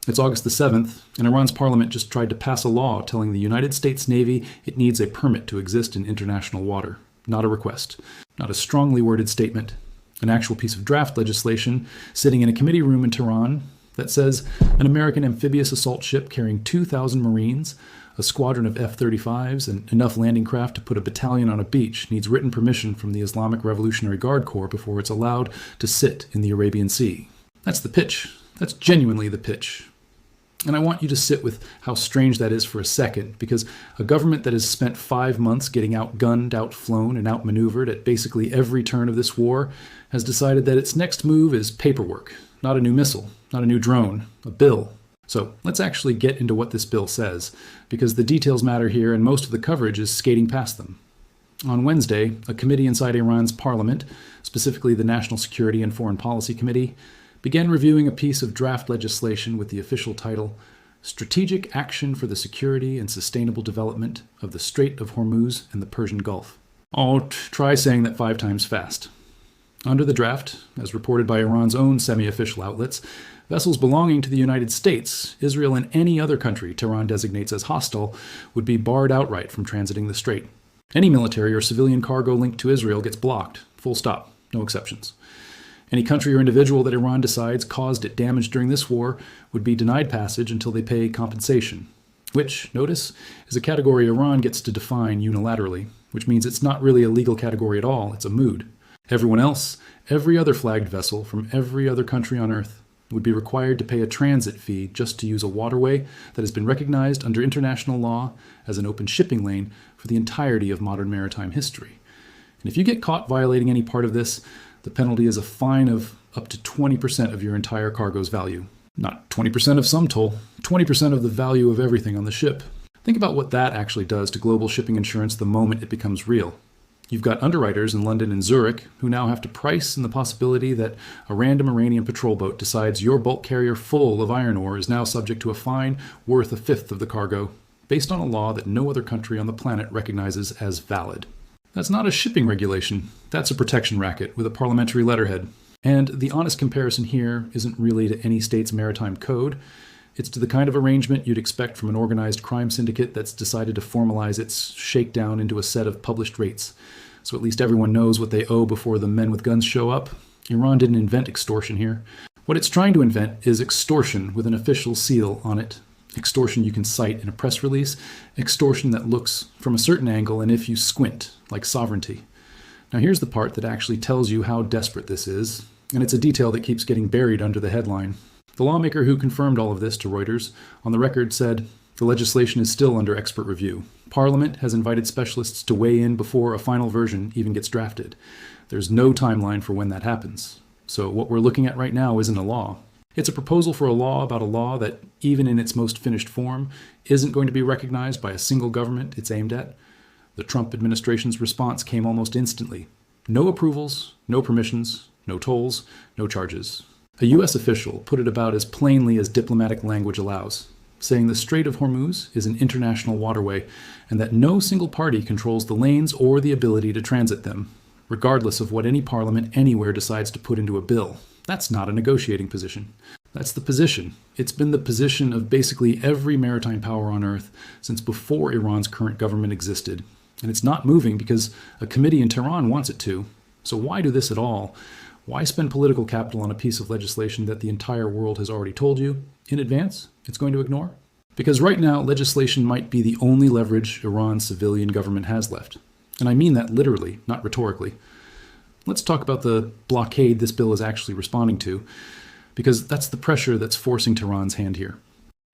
It's August the 7th, and Iran's parliament just tried to pass a law telling the United States Navy it needs a permit to exist in international water. Not a request. Not a strongly worded statement. An actual piece of draft legislation sitting in a committee room in Tehran that says an American amphibious assault ship carrying 2,000 Marines, a squadron of F-35s, and enough landing craft to put a battalion on a beach needs written permission from the Islamic Revolutionary Guard Corps before it's allowed to sit in the Arabian Sea. That's the pitch. That's genuinely the pitch. And I want you to sit with how strange that is for a second, because a government that has spent 5 months getting outgunned, outflown, and outmaneuvered at basically every turn of this war has decided that its next move is paperwork, not a new missile, not a new drone, a bill. So let's actually get into what this bill says, because the details matter here and most of the coverage is skating past them. On Wednesday, a committee inside Iran's parliament, specifically the National Security and Foreign Policy Committee, began reviewing a piece of draft legislation with the official title, Strategic Action for the Security and Sustainable Development of the Strait of Hormuz and the Persian Gulf. Oh, try saying that 5 times fast. Under the draft, as reported by Iran's own semi-official outlets, vessels belonging to the United States, Israel, and any other country Tehran designates as hostile would be barred outright from transiting the strait. Any military or civilian cargo linked to Israel gets blocked, full stop, no exceptions. Any country or individual that Iran decides caused it damage during this war would be denied passage until they pay compensation, which, notice, is a category Iran gets to define unilaterally, which means it's not really a legal category at all, it's a mood. Everyone else, every other flagged vessel from every other country on Earth, would be required to pay a transit fee just to use a waterway that has been recognized under international law as an open shipping lane for the entirety of modern maritime history. And if you get caught violating any part of this, the penalty is a fine of up to 20% of your entire cargo's value. Not 20% of some toll, 20% of the value of everything on the ship. Think about what that actually does to global shipping insurance the moment it becomes real. You've got underwriters in London and Zurich who now have to price in the possibility that a random Iranian patrol boat decides your bulk carrier full of iron ore is now subject to a fine worth a fifth of the cargo, based on a law that no other country on the planet recognizes as valid. That's not a shipping regulation. That's a protection racket with a parliamentary letterhead. And the honest comparison here isn't really to any state's maritime code. It's to the kind of arrangement you'd expect from an organized crime syndicate that's decided to formalize its shakedown into a set of published rates. So at least everyone knows what they owe before the men with guns show up. Iran didn't invent extortion here. What it's trying to invent is extortion with an official seal on it. Extortion you can cite in a press release, extortion that looks from a certain angle and if you squint, like sovereignty. Now here's the part that actually tells you how desperate this is, and it's a detail that keeps getting buried under the headline. The lawmaker who confirmed all of this to Reuters on the record said, the legislation is still under expert review. Parliament has invited specialists to weigh in before a final version even gets drafted. There's no timeline for when that happens. So what we're looking at right now isn't a law. It's a proposal for a law about a law that, even in its most finished form, isn't going to be recognized by a single government it's aimed at. The Trump administration's response came almost instantly. No approvals, no permissions, no tolls, no charges. A U.S. official put it about as plainly as diplomatic language allows, saying the Strait of Hormuz is an international waterway and that no single party controls the lanes or the ability to transit them, regardless of what any parliament anywhere decides to put into a bill. That's not a negotiating position. That's the position. It's been the position of basically every maritime power on Earth since before Iran's current government existed. And it's not moving because a committee in Tehran wants it to. So why do this at all? Why spend political capital on a piece of legislation that the entire world has already told you in advance it's going to ignore? Because right now, legislation might be the only leverage Iran's civilian government has left. And I mean that literally, not rhetorically. Let's talk about the blockade this bill is actually responding to, because that's the pressure that's forcing Tehran's hand here.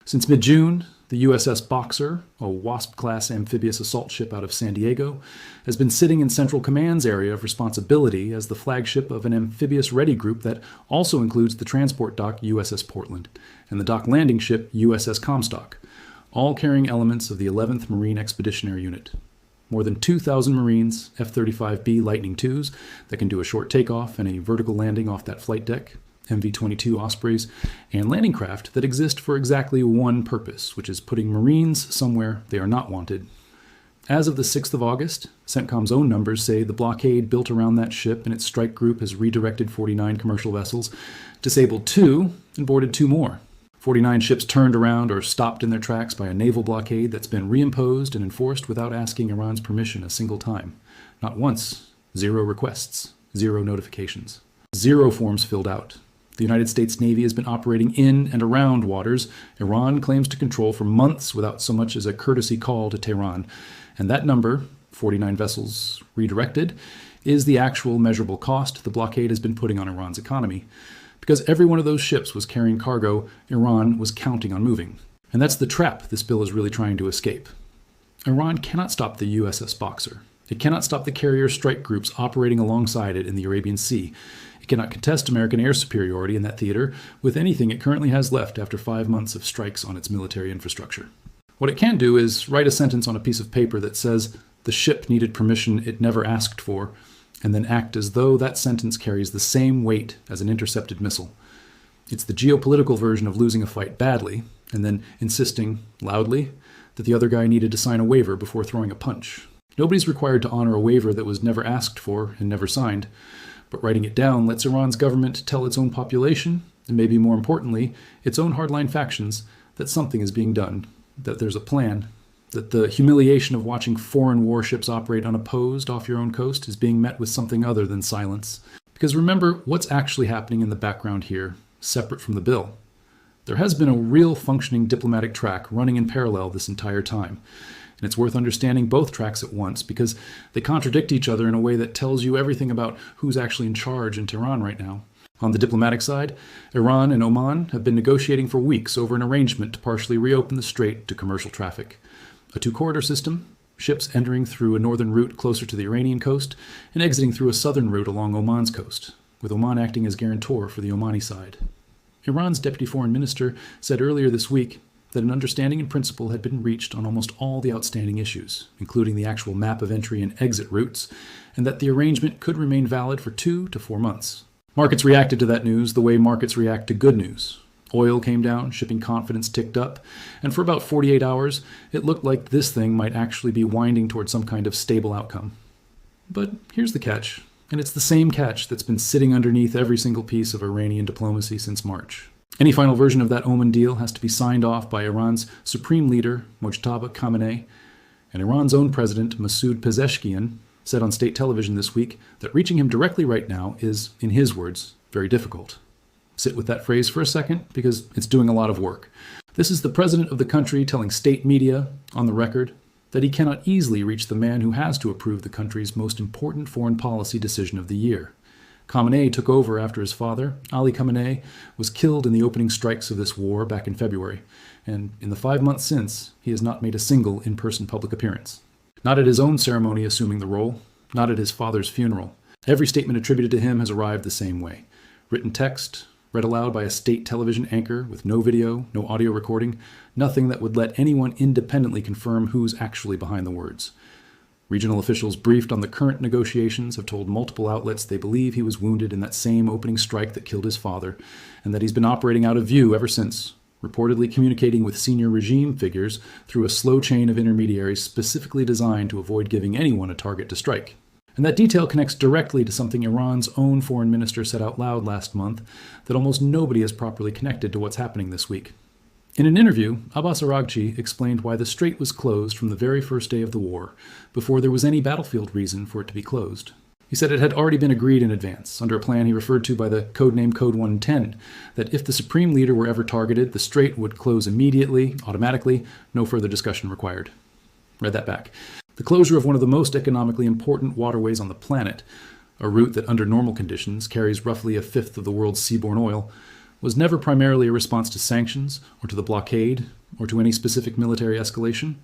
Since mid-June, the USS Boxer, a Wasp-class amphibious assault ship out of San Diego, has been sitting in Central Command's area of responsibility as the flagship of an amphibious ready group that also includes the transport dock USS Portland and the dock landing ship USS Comstock, all carrying elements of the 11th Marine Expeditionary Unit. More than 2,000 Marines, F-35B Lightning IIs that can do a short takeoff and a vertical landing off that flight deck, MV-22 Ospreys, and landing craft that exist for exactly one purpose, which is putting Marines somewhere they are not wanted. As of the 6th of August, CENTCOM's own numbers say the blockade built around that ship and its strike group has redirected 49 commercial vessels, disabled 2, and boarded 2 more. 49 ships turned around or stopped in their tracks by a naval blockade that's been reimposed and enforced without asking Iran's permission a single time. Not once. 0 requests. 0 notifications. 0 forms filled out. The United States Navy has been operating in and around waters Iran claims to control for months without so much as a courtesy call to Tehran. And that number, 49 vessels redirected, is the actual measurable cost the blockade has been putting on Iran's economy. Because every one of those ships was carrying cargo Iran was counting on moving. And that's the trap this bill is really trying to escape. Iran cannot stop the USS Boxer. It cannot stop the carrier strike groups operating alongside it in the Arabian Sea. It cannot contest American air superiority in that theater with anything it currently has left after 5 months of strikes on its military infrastructure. What it can do is write a sentence on a piece of paper that says the ship needed permission it never asked for, and then act as though that sentence carries the same weight as an intercepted missile. It's the geopolitical version of losing a fight badly, and then insisting, loudly, that the other guy needed to sign a waiver before throwing a punch. Nobody's required to honor a waiver that was never asked for and never signed, but writing it down lets Iran's government tell its own population, and maybe more importantly, its own hardline factions, that something is being done, that there's a plan, that the humiliation of watching foreign warships operate unopposed off your own coast is being met with something other than silence. Because remember what's actually happening in the background here, separate from the bill. There has been a real functioning diplomatic track running in parallel this entire time. And it's worth understanding both tracks at once because they contradict each other in a way that tells you everything about who's actually in charge in Tehran right now. On the diplomatic side, Iran and Oman have been negotiating for weeks over an arrangement to partially reopen the strait to commercial traffic. A 2-corridor system, ships entering through a northern route closer to the Iranian coast and exiting through a southern route along Oman's coast, with Oman acting as guarantor for the Omani side. Iran's deputy foreign minister said earlier this week that an understanding in principle had been reached on almost all the outstanding issues, including the actual map of entry and exit routes, and that the arrangement could remain valid for 2 to 4 months. Markets reacted to that news the way markets react to good news. Oil came down, shipping confidence ticked up, and for about 48 hours, it looked like this thing might actually be winding toward some kind of stable outcome. But here's the catch, and it's the same catch that's been sitting underneath every single piece of Iranian diplomacy since March. Any final version of that Oman deal has to be signed off by Iran's supreme leader, Mojtaba Khamenei, and Iran's own president, Masoud Pezeshkian, said on state television this week that reaching him directly right now is, in his words, very difficult. Sit with that phrase for a second, because it's doing a lot of work. This is the president of the country telling state media, on the record, that he cannot easily reach the man who has to approve the country's most important foreign policy decision of the year. Khamenei took over after his father, Ali Khamenei, was killed in the opening strikes of this war back in February, and in the 5 months since, he has not made a single in-person public appearance. Not at his own ceremony assuming the role, not at his father's funeral. Every statement attributed to him has arrived the same way. Written text, read aloud by a state television anchor with no video, no audio recording, nothing that would let anyone independently confirm who's actually behind the words. Regional officials briefed on the current negotiations have told multiple outlets they believe he was wounded in that same opening strike that killed his father, and that he's been operating out of view ever since, reportedly communicating with senior regime figures through a slow chain of intermediaries specifically designed to avoid giving anyone a target to strike. And that detail connects directly to something Iran's own foreign minister said out loud last month that almost nobody has properly connected to what's happening this week. In an interview, Abbas Araghchi explained why the strait was closed from the very first day of the war, before there was any battlefield reason for it to be closed. He said it had already been agreed in advance, under a plan he referred to by the codename Code 110, that if the supreme leader were ever targeted, the strait would close immediately, automatically, no further discussion required. Read that back. The closure of one of the most economically important waterways on the planet, a route that under normal conditions carries roughly a fifth of the world's seaborne oil, was never primarily a response to sanctions, or to the blockade, or to any specific military escalation.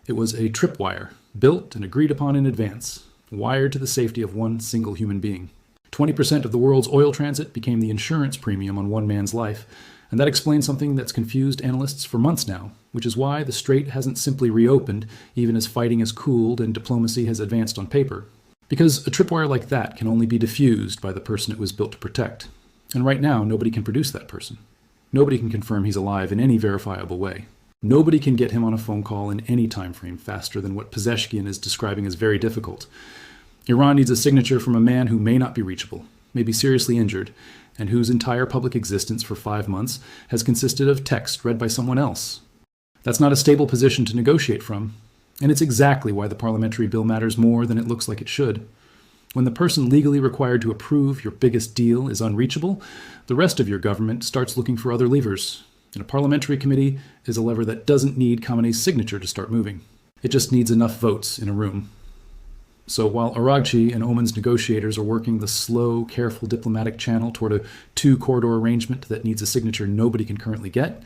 It was a tripwire, built and agreed upon in advance, wired to the safety of one single human being. 20% of the world's oil transit became the insurance premium on one man's life, and that explains something that's confused analysts for months now, which is why the strait hasn't simply reopened, even as fighting has cooled and diplomacy has advanced on paper. Because a tripwire like that can only be diffused by the person it was built to protect. And right now, nobody can produce that person. Nobody can confirm he's alive in any verifiable way. Nobody can get him on a phone call in any time frame faster than what Pezeshkian is describing as very difficult. Iran needs a signature from a man who may not be reachable, may be seriously injured, and whose entire public existence for 5 months has consisted of text read by someone else. That's not a stable position to negotiate from, and it's exactly why the parliamentary bill matters more than it looks like it should. When the person legally required to approve your biggest deal is unreachable, the rest of your government starts looking for other levers. And a parliamentary committee is a lever that doesn't need Khamenei's signature to start moving. It just needs enough votes in a room. So while IRGC and Oman's negotiators are working the slow, careful diplomatic channel toward a two-corridor arrangement that needs a signature nobody can currently get,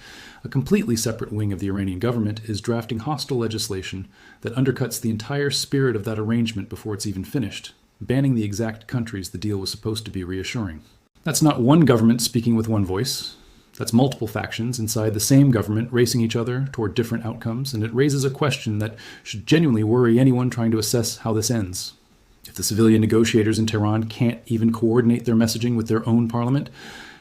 a completely separate wing of the Iranian government is drafting hostile legislation that undercuts the entire spirit of that arrangement before it's even finished, banning the exact countries the deal was supposed to be reassuring. That's not one government speaking with one voice. That's multiple factions inside the same government racing each other toward different outcomes, and it raises a question that should genuinely worry anyone trying to assess how this ends. If the civilian negotiators in Tehran can't even coordinate their messaging with their own parliament,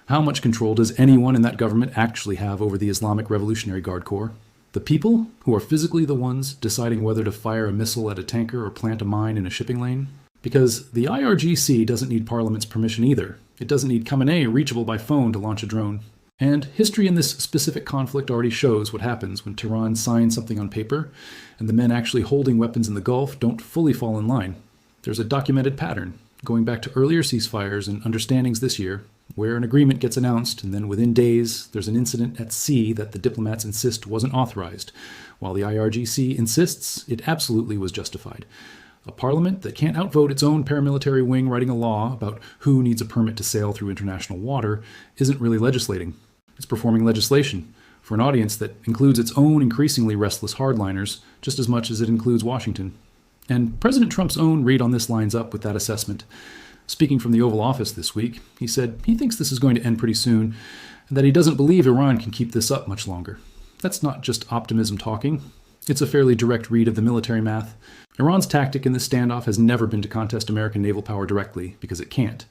how much control does anyone in that government actually have over the Islamic Revolutionary Guard Corps? The people, who are physically the ones deciding whether to fire a missile at a tanker or plant a mine in a shipping lane? Because the IRGC doesn't need Parliament's permission either. It doesn't need Khamenei reachable by phone to launch a drone. And history in this specific conflict already shows what happens when Tehran signs something on paper and the men actually holding weapons in the Gulf don't fully fall in line. There's a documented pattern, going back to earlier ceasefires and understandings this year, where an agreement gets announced and then within days there's an incident at sea that the diplomats insist wasn't authorized, while the IRGC insists it absolutely was justified. A parliament that can't outvote its own paramilitary wing writing a law about who needs a permit to sail through international water isn't really legislating. It's performing legislation for an audience that includes its own increasingly restless hardliners just as much as it includes Washington. And President Trump's own read on this lines up with that assessment. Speaking from the Oval Office this week, he said he thinks this is going to end pretty soon and that he doesn't believe Iran can keep this up much longer. That's not just optimism talking. It's a fairly direct read of the military math. Iran's tactic in this standoff has never been to contest American naval power directly, because it can't.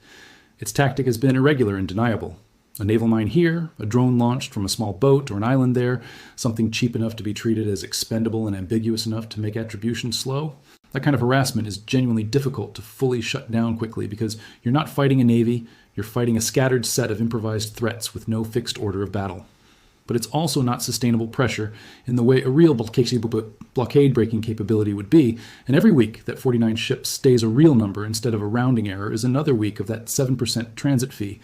Its tactic has been irregular and deniable. A naval mine here, a drone launched from a small boat or an island there, something cheap enough to be treated as expendable and ambiguous enough to make attribution slow. That kind of harassment is genuinely difficult to fully shut down quickly because you're not fighting a navy, you're fighting a scattered set of improvised threats with no fixed order of battle. But it's also not sustainable pressure in the way a real blockade-breaking capability would be, and every week that 49 ships stays a real number instead of a rounding error is another week of that 7% transit fee,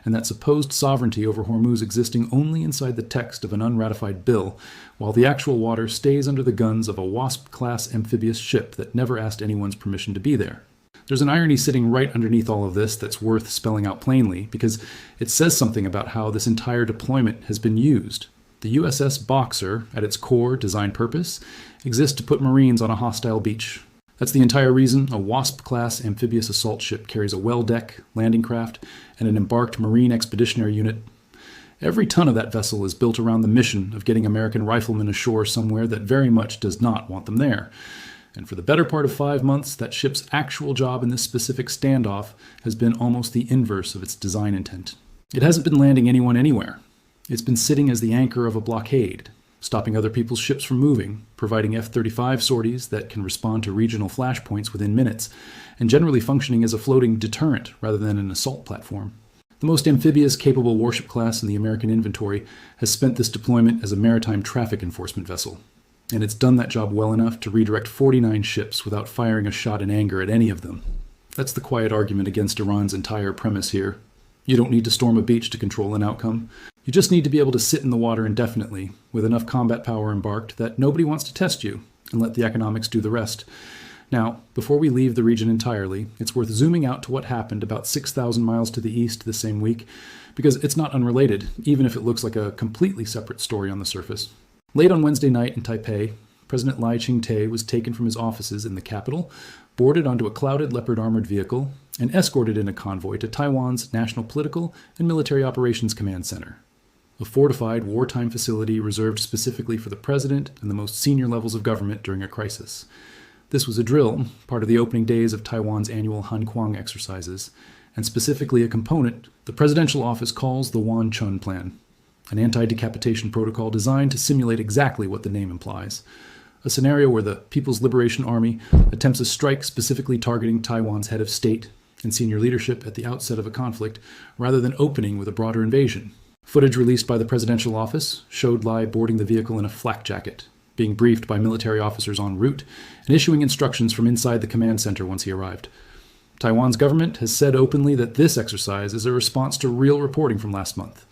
and that supposed sovereignty over Hormuz existing only inside the text of an unratified bill, while the actual water stays under the guns of a Wasp-class amphibious ship that never asked anyone's permission to be there. There's an irony sitting right underneath all of this that's worth spelling out plainly, because it says something about how this entire deployment has been used. The USS Boxer, at its core design purpose, exists to put Marines on a hostile beach. That's the entire reason a Wasp-class amphibious assault ship carries a well deck, landing craft, and an embarked Marine expeditionary unit. Every ton of that vessel is built around the mission of getting American riflemen ashore somewhere that very much does not want them there. And for the better part of 5 months, that ship's actual job in this specific standoff has been almost the inverse of its design intent. It hasn't been landing anyone anywhere. It's been sitting as the anchor of a blockade, stopping other people's ships from moving, providing F-35 sorties that can respond to regional flashpoints within minutes, and generally functioning as a floating deterrent rather than an assault platform. The most amphibious capable warship class in the American inventory has spent this deployment as a maritime traffic enforcement vessel. And it's done that job well enough to redirect 49 ships without firing a shot in anger at any of them. That's the quiet argument against Iran's entire premise here. You don't need to storm a beach to control an outcome. You just need to be able to sit in the water indefinitely, with enough combat power embarked that nobody wants to test you, and let the economics do the rest. Now, before we leave the region entirely, it's worth zooming out to what happened about 6,000 miles to the east the same week, because it's not unrelated, even if it looks like a completely separate story on the surface. Late on Wednesday night in Taipei, President Lai Ching-te was taken from his offices in the capital, boarded onto a clouded Leopard armored vehicle, and escorted in a convoy to Taiwan's National Political and Military Operations Command Center, a fortified wartime facility reserved specifically for the president and the most senior levels of government during a crisis. This was a drill, part of the opening days of Taiwan's annual Hanquang exercises, and specifically a component the presidential office calls the Wan Chun Plan, an anti-decapitation protocol designed to simulate exactly what the name implies. A scenario where the People's Liberation Army attempts a strike specifically targeting Taiwan's head of state, and senior leadership at the outset of a conflict, rather than opening with a broader invasion. Footage released by the presidential office showed Lai boarding the vehicle in a flak jacket, being briefed by military officers en route, and issuing instructions from inside the command center once he arrived. Taiwan's government has said openly that this exercise is a response to real reporting from last month,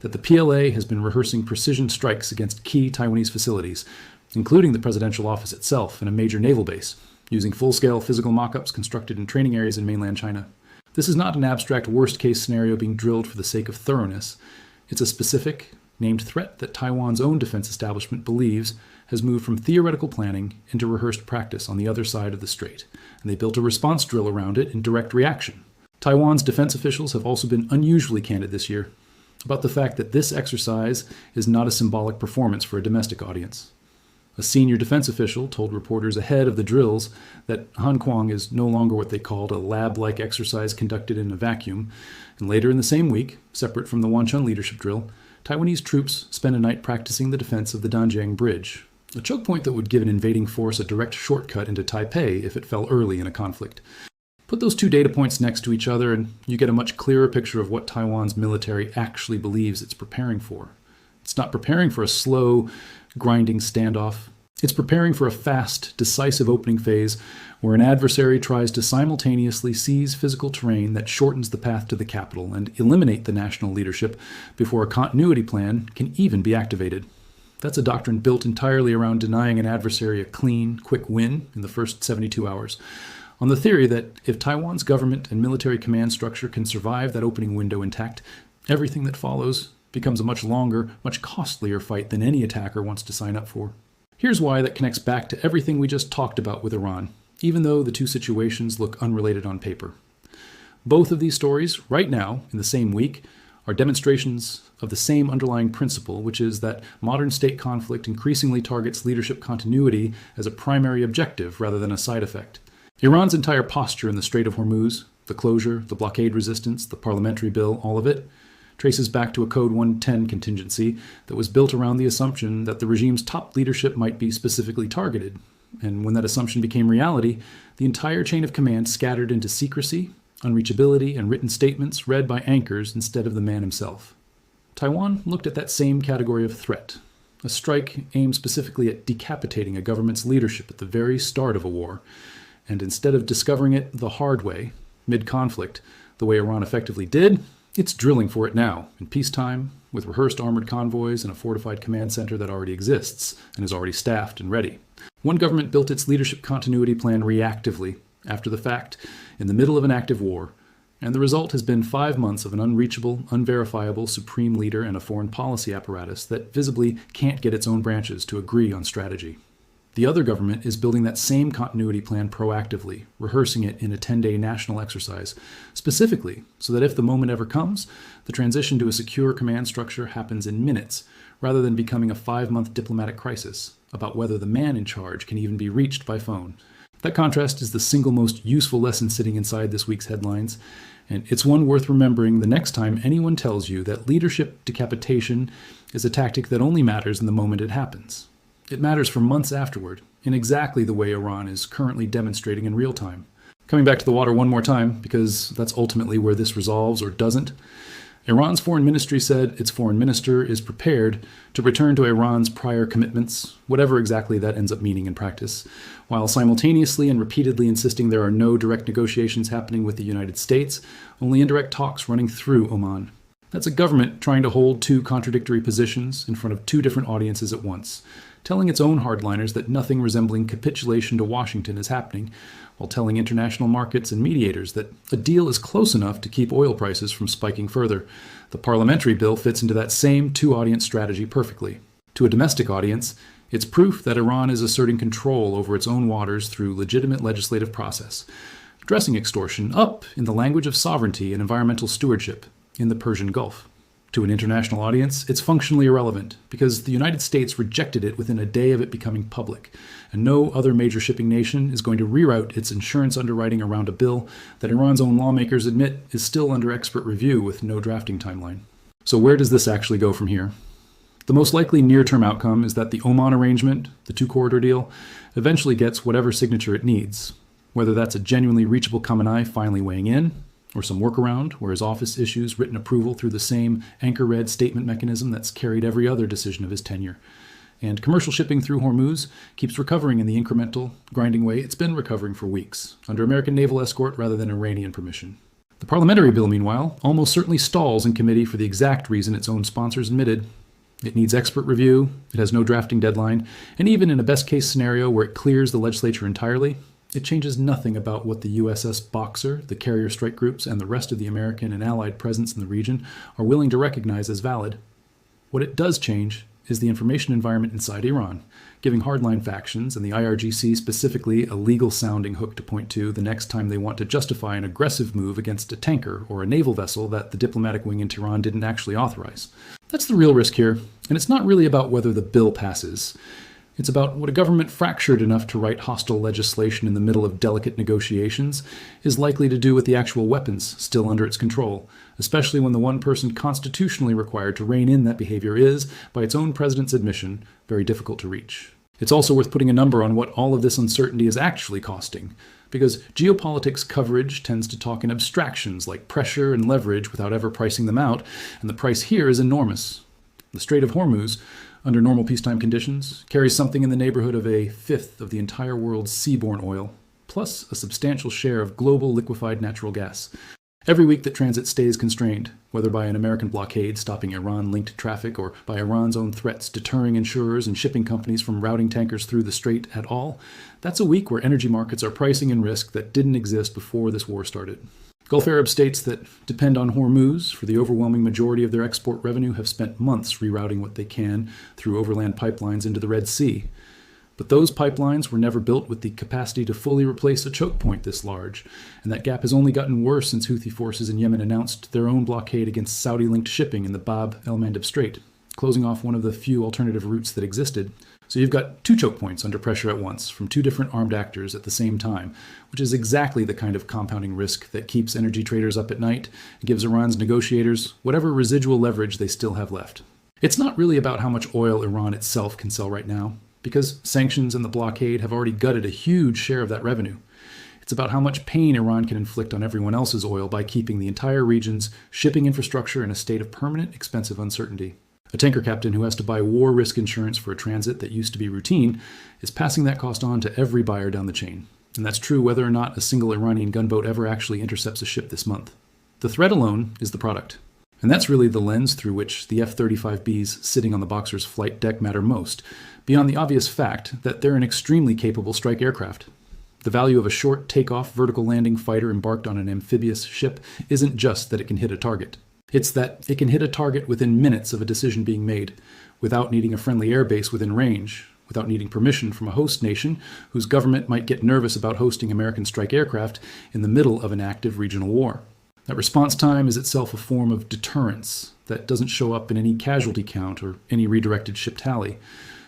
that the PLA has been rehearsing precision strikes against key Taiwanese facilities, including the presidential office itself and a major naval base, using full-scale physical mock-ups constructed in training areas in mainland China. This is not an abstract worst-case scenario being drilled for the sake of thoroughness. It's a specific, named threat that Taiwan's own defense establishment believes has moved from theoretical planning into rehearsed practice on the other side of the strait, and they built a response drill around it in direct reaction. Taiwan's defense officials have also been unusually candid this year about the fact that this exercise is not a symbolic performance for a domestic audience. A senior defense official told reporters ahead of the drills that Hankwang is no longer what they called a lab-like exercise conducted in a vacuum, and later in the same week, separate from the Wanchun leadership drill, Taiwanese troops spent a night practicing the defense of the Danjiang Bridge, a choke point that would give an invading force a direct shortcut into Taipei if it fell early in a conflict. Put those two data points next to each other and you get a much clearer picture of what Taiwan's military actually believes it's preparing for. It's not preparing for a slow, grinding standoff. It's preparing for a fast, decisive opening phase where an adversary tries to simultaneously seize physical terrain that shortens the path to the capital and eliminate the national leadership before a continuity plan can even be activated. That's a doctrine built entirely around denying an adversary a clean, quick win in the first 72 hours, on the theory that if Taiwan's government and military command structure can survive that opening window intact, everything that follows becomes a much longer, much costlier fight than any attacker wants to sign up for. Here's why that connects back to everything we just talked about with Iran, even though the two situations look unrelated on paper. Both of these stories, right now, in the same week, are demonstrations of the same underlying principle, which is that modern state conflict increasingly targets leadership continuity as a primary objective rather than a side effect. Iran's entire posture in the Strait of Hormuz, the closure, the blockade resistance, the parliamentary bill, all of it, traces back to a Code 110 contingency that was built around the assumption that the regime's top leadership might be specifically targeted. And when that assumption became reality, the entire chain of command scattered into secrecy, unreachability, and written statements read by anchors instead of the man himself. Taiwan looked at that same category of threat, a strike aimed specifically at decapitating a government's leadership at the very start of a war, and instead of discovering it the hard way, mid-conflict, the way Iran effectively did, it's drilling for it now, in peacetime, with rehearsed armored convoys and a fortified command center that already exists and is already staffed and ready. One government built its leadership continuity plan reactively, after the fact, in the middle of an active war, and the result has been 5 months of an unreachable, unverifiable supreme leader and a foreign policy apparatus that visibly can't get its own branches to agree on strategy. The other government is building that same continuity plan proactively, rehearsing it in a 10-day national exercise, specifically so that if the moment ever comes, the transition to a secure command structure happens in minutes, rather than becoming a 5-month diplomatic crisis about whether the man in charge can even be reached by phone. That contrast is the single most useful lesson sitting inside this week's headlines, and it's one worth remembering the next time anyone tells you that leadership decapitation is a tactic that only matters in the moment it happens. It matters for months afterward, in exactly the way Iran is currently demonstrating in real time. Coming back to the water one more time, because that's ultimately where this resolves or doesn't. Iran's foreign ministry said its foreign minister is prepared to return to Iran's prior commitments, whatever exactly that ends up meaning in practice, while simultaneously and repeatedly insisting there are no direct negotiations happening with the United States, only indirect talks running through Oman. That's a government trying to hold two contradictory positions in front of two different audiences at once, telling its own hardliners that nothing resembling capitulation to Washington is happening, while telling international markets and mediators that a deal is close enough to keep oil prices from spiking further. The parliamentary bill fits into that same two-audience strategy perfectly. To a domestic audience, it's proof that Iran is asserting control over its own waters through legitimate legislative process, dressing extortion up in the language of sovereignty and environmental stewardship in the Persian Gulf. To an international audience, it's functionally irrelevant because the United States rejected it within a day of it becoming public, and no other major shipping nation is going to reroute its insurance underwriting around a bill that Iran's own lawmakers admit is still under expert review with no drafting timeline. So where does this actually go from here? The most likely near-term outcome is that the Oman arrangement, the two-corridor deal, eventually gets whatever signature it needs. Whether that's a genuinely reachable Khamenei finally weighing in, or some workaround where his office issues written approval through the same anchor-read statement mechanism that's carried every other decision of his tenure. And commercial shipping through Hormuz keeps recovering in the incremental, grinding way it's been recovering for weeks, under American naval escort rather than Iranian permission. The parliamentary bill, meanwhile, almost certainly stalls in committee for the exact reason its own sponsors admitted. It needs expert review, it has no drafting deadline, and even in a best-case scenario where it clears the legislature entirely, it changes nothing about what the USS Boxer, the carrier strike groups, and the rest of the American and Allied presence in the region are willing to recognize as valid. What it does change is the information environment inside Iran, giving hardline factions, and the IRGC specifically, a legal-sounding hook to point to the next time they want to justify an aggressive move against a tanker or a naval vessel that the diplomatic wing in Tehran didn't actually authorize. That's the real risk here, and it's not really about whether the bill passes. It's about what a government fractured enough to write hostile legislation in the middle of delicate negotiations is likely to do with the actual weapons still under its control, especially when the one person constitutionally required to rein in that behavior is, by its own president's admission, very difficult to reach. It's also worth putting a number on what all of this uncertainty is actually costing, because geopolitics coverage tends to talk in abstractions like pressure and leverage without ever pricing them out, and the price here is enormous. The Strait of Hormuz, under normal peacetime conditions, carries something in the neighborhood of a fifth of the entire world's seaborne oil, plus a substantial share of global liquefied natural gas. Every week that transit stays constrained, whether by an American blockade stopping Iran-linked traffic or by Iran's own threats deterring insurers and shipping companies from routing tankers through the strait at all, that's a week where energy markets are pricing in risk that didn't exist before this war started. Gulf Arab states that depend on Hormuz for the overwhelming majority of their export revenue have spent months rerouting what they can through overland pipelines into the Red Sea. But those pipelines were never built with the capacity to fully replace a choke point this large, and that gap has only gotten worse since Houthi forces in Yemen announced their own blockade against Saudi-linked shipping in the Bab el-Mandeb Strait, closing off one of the few alternative routes that existed. So you've got two choke points under pressure at once from two different armed actors at the same time, which is exactly the kind of compounding risk that keeps energy traders up at night and gives Iran's negotiators whatever residual leverage they still have left. It's not really about how much oil Iran itself can sell right now, because sanctions and the blockade have already gutted a huge share of that revenue. It's about how much pain Iran can inflict on everyone else's oil by keeping the entire region's shipping infrastructure in a state of permanent, expensive uncertainty. A tanker captain who has to buy war risk insurance for a transit that used to be routine is passing that cost on to every buyer down the chain. And that's true whether or not a single Iranian gunboat ever actually intercepts a ship this month. The threat alone is the product. And that's really the lens through which the F-35Bs sitting on the Boxer's flight deck matter most, beyond the obvious fact that they're an extremely capable strike aircraft. The value of a short takeoff vertical landing fighter embarked on an amphibious ship isn't just that it can hit a target. It's that it can hit a target within minutes of a decision being made, without needing a friendly airbase within range, without needing permission from a host nation whose government might get nervous about hosting American strike aircraft in the middle of an active regional war. That response time is itself a form of deterrence that doesn't show up in any casualty count or any redirected ship tally,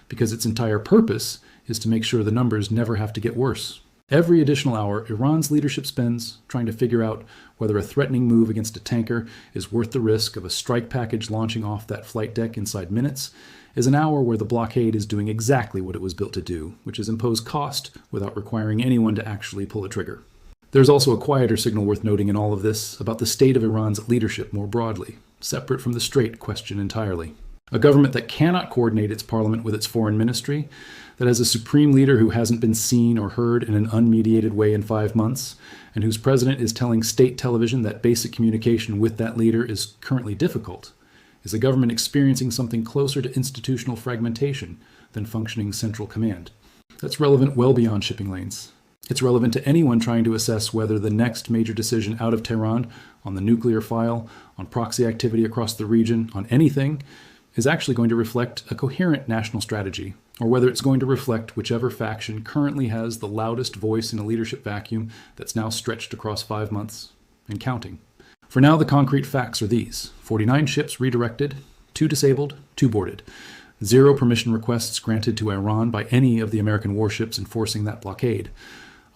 because its entire purpose is to make sure the numbers never have to get worse. Every additional hour Iran's leadership spends trying to figure out whether a threatening move against a tanker is worth the risk of a strike package launching off that flight deck inside minutes is an hour where the blockade is doing exactly what it was built to do, which is impose cost without requiring anyone to actually pull a trigger. There's also a quieter signal worth noting in all of this about the state of Iran's leadership more broadly, separate from the Strait question entirely. A government that cannot coordinate its parliament with its foreign ministry, that has a supreme leader who hasn't been seen or heard in an unmediated way in 5 months, and whose president is telling state television that basic communication with that leader is currently difficult, is a government experiencing something closer to institutional fragmentation than functioning central command. That's relevant well beyond shipping lanes. It's relevant to anyone trying to assess whether the next major decision out of Tehran on the nuclear file, on proxy activity across the region, on anything, is actually going to reflect a coherent national strategy, or whether it's going to reflect whichever faction currently has the loudest voice in a leadership vacuum that's now stretched across 5 months and counting. For now, the concrete facts are these: 49 ships redirected, 2 disabled, 2 boarded, 0 permission requests granted to Iran by any of the American warships enforcing that blockade,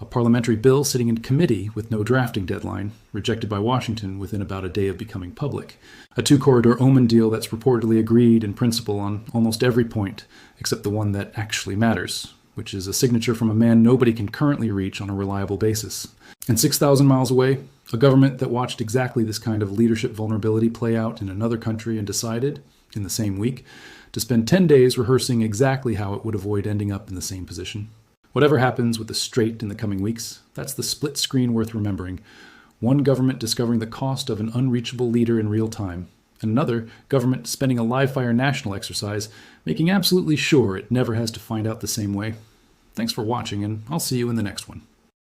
a parliamentary bill sitting in committee with no drafting deadline, rejected by Washington within about a day of becoming public, a 2-corridor Oman deal that's reportedly agreed in principle on almost every point, except the one that actually matters, which is a signature from a man nobody can currently reach on a reliable basis. And 6,000 miles away, a government that watched exactly this kind of leadership vulnerability play out in another country and decided, in the same week, to spend 10 days rehearsing exactly how it would avoid ending up in the same position. Whatever happens with the Strait in the coming weeks, that's the split screen worth remembering. One government discovering the cost of an unreachable leader in real time, and another government spending a live-fire national exercise, making absolutely sure it never has to find out the same way. Thanks for watching, and I'll see you in the next one.